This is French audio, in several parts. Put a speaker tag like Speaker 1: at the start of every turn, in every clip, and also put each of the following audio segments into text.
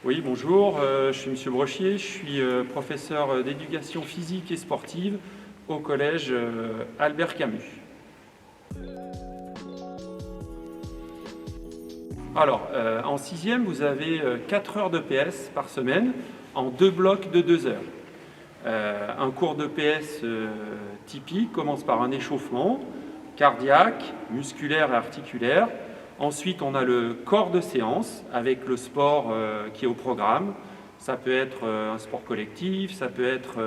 Speaker 1: Oui, bonjour, je suis Monsieur Brochier, je suis professeur d'éducation physique et sportive au collège Albert Camus. Alors, en sixième, vous avez 4 heures de PS par semaine en 2 blocs de 2 heures. Un cours de PS typique commence par un échauffement cardiaque, musculaire et articulaire. Ensuite, on a le corps de séance avec le sport qui est au programme. Ça peut être un sport collectif, ça peut être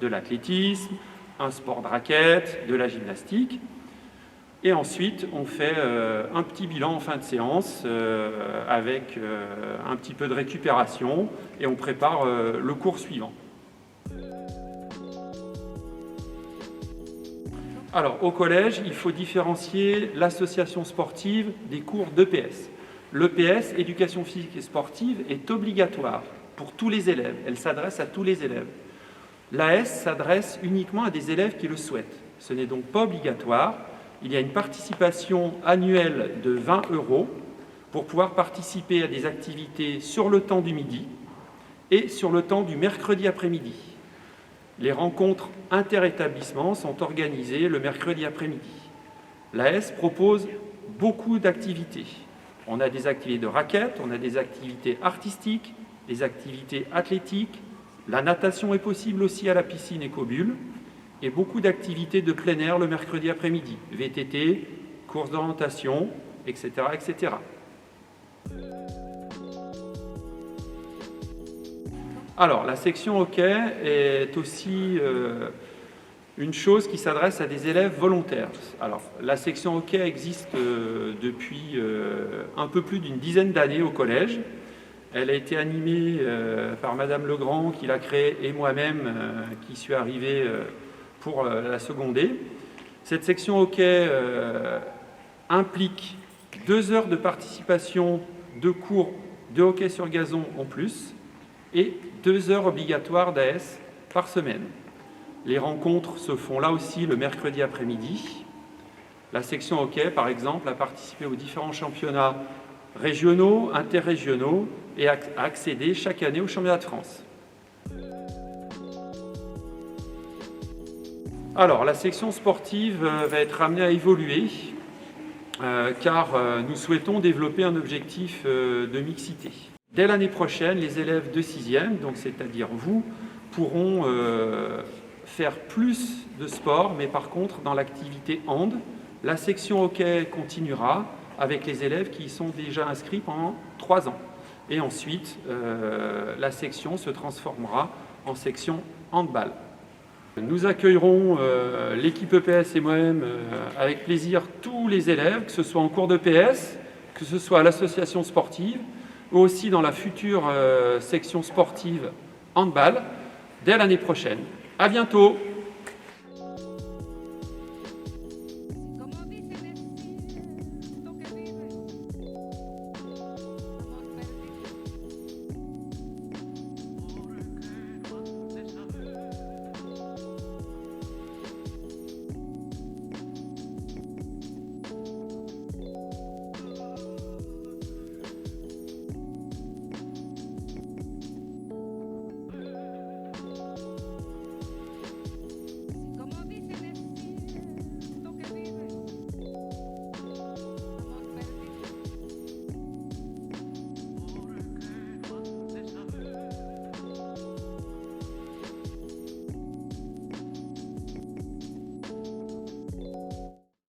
Speaker 1: de l'athlétisme, un sport de raquette, de la gymnastique. Et ensuite, on fait un petit bilan en fin de séance avec un petit peu de récupération et on prépare le cours suivant. Alors, au collège, il faut différencier l'association sportive des cours d'EPS. L'EPS, éducation physique et sportive, est obligatoire pour tous les élèves. Elle s'adresse à tous les élèves. L'AS s'adresse uniquement à des élèves qui le souhaitent. Ce n'est donc pas obligatoire. Il y a une participation annuelle de 20 € pour pouvoir participer à des activités sur le temps du midi et sur le temps du mercredi après-midi. Les rencontres inter-établissements sont organisées le mercredi après-midi. L'AS propose beaucoup d'activités. On a des activités de raquettes, on a des activités artistiques, des activités athlétiques. La natation est possible aussi à la piscine Écobule et beaucoup d'activités de plein air le mercredi après-midi. VTT, courses d'orientation, etc., etc. Alors, la section hockey est aussi une chose qui s'adresse à des élèves volontaires. Alors, la section hockey existe depuis un peu plus d'une dizaine d'années au collège. Elle a été animée par Madame Legrand, qui l'a créée, et moi-même, qui suis arrivé pour la seconder. Cette section hockey implique 2 heures de participation de cours de hockey sur gazon en plus, et 2 heures obligatoires d'AS par semaine. Les rencontres se font là aussi le mercredi après-midi. La section hockey, par exemple, a participé aux différents championnats régionaux, interrégionaux et a accédé chaque année au championnat de France. Alors, la section sportive va être amenée à évoluer car nous souhaitons développer un objectif de mixité. Dès l'année prochaine, les élèves de 6e, donc c'est-à-dire vous, pourront faire plus de sport, mais par contre dans l'activité hand. La section hockey continuera avec les élèves qui y sont déjà inscrits pendant 3 ans. Et ensuite, la section se transformera en section handball. Nous accueillerons l'équipe EPS et moi-même avec plaisir tous les élèves, que ce soit en cours d'EPS, que ce soit à l'association sportive, ou aussi dans la future section sportive handball, dès l'année prochaine. À bientôt!